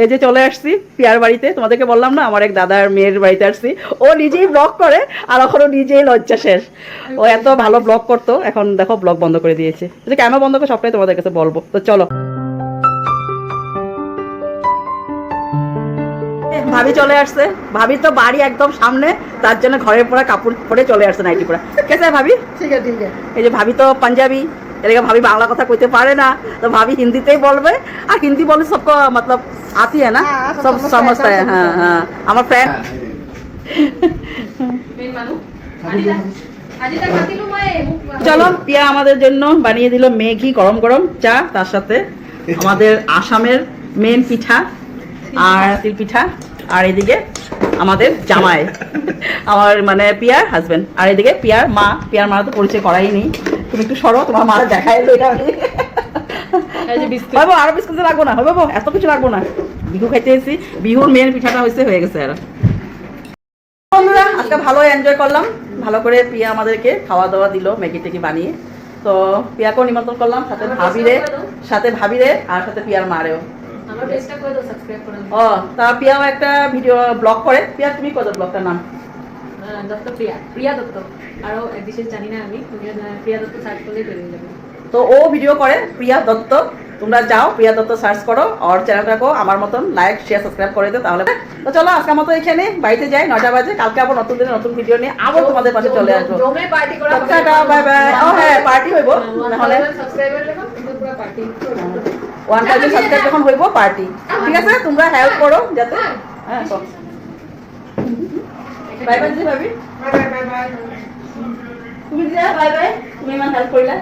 এই যে চলে আসছি পিয়ার বাড়িতে, তোমাদেরকে বললাম না আমার এক দাদার মেয়ের বাড়িতে আসছি। ও নিজেই ব্লগ করে আর এখনো নিজেই লজ্জা শেষ। ও এত ভালো ব্লগ করতো, এখন দেখো ব্লগ বন্ধ করে দিয়েছে। যে কেন বন্ধ করে সবটাই তোমাদের কাছে বলবো, তো চলো। ভাবি চলে আসছে, ভাবি তো বাড়ি একদম সামনে, তার জন্য ঘরের পরে কাপড় পরে চলে আসছে, নাইটি পরে। কেসে ভাবি? ठीक है ठीक है। এই যে ভাবি তো পাঞ্জাবি, এদিকে ভাবি বাংলা কথা কইতে পারে না, তো ভাবি হিন্দিতেই বলবে। আর হিন্দি বলে সবको मतलब आती है ना, सब समझता है। हाँ हाँ আমার ফ্রেন্ড। চলো, পিয়া আমাদের জন্য বানিয়ে দিল ম্যাগি, গরম গরম চা, তার সাথে আমাদের আসামের মেন পিঠা আর তিল পিঠা। আর এদিকে আমাদের জামাই, আমার মানে পিয়ার হাজবেন্ড। আর এদিকে পিয়ার মা, পিয়ার মা তো পরিচয় করাই নি, তুমি একটু সরো, তোমার মা দেখাই এলো এটা। বাবু আরো বিস্কুট লাগবো না, বাবু এত কিছু লাগবো না, বিহু খাইতে এসেছি, বিহুর মেন পিঠাটা হয়ে গেছে। আর বন্ধুরা আজকে ভালো এনজয় করলাম, ভালো করে পিয়া আমাদেরকে খাওয়া দাওয়া দিল, ম্যাগি টেগি বানিয়ে। তো পিয়াকেও নিমন্ত্রণ করলাম, সাথে ভাবিরে আর সাথে পিয়ার মারেও। ও তা পিয়াও একটা ভিডিও ব্লগ করে। পিয়া তুমি কত ব্লগটার নাম? দত্ত প্রিয়া দত্ত, আরো বিশেষ জানি না আমি, প্রিয়া দত্ত সার্চ করলেই বেরিয়ে যাবে। তো ও ভিডিও করে প্রিয়া দত্ত, তোমরা যাও প্রিয়া দত্ত সার্চ করো, আর চ্যানেলটাকেও আমার মতন লাইক শেয়ার সাবস্ক্রাইব করে দিও তাহলে। তো চলো আজকের মতো এখানে বাড়িতে যাই, 9টা বাজে। কালকে আবার নতুন দিনে নতুন ভিডিও নিয়ে আবার তোমাদের পাশে চলে আসবো। জমে পার্টি করা হবে। Tata bye bye. ও হ্যাঁ পার্টি হইব, তাহলে সাবস্ক্রাইবার লেখো কিন্তু পুরো পার্টি 1000 সাবস্ক্রাইব যখন হইব পার্টি, ঠিক আছে? তোমরা হেল্প করো যাতে। হ্যাঁ বাই বাই জি ভাবি, बाय बाय बाय बाय। তুমি দিয়া বাই বাই, তুমি ইমান হেল্প করিলা।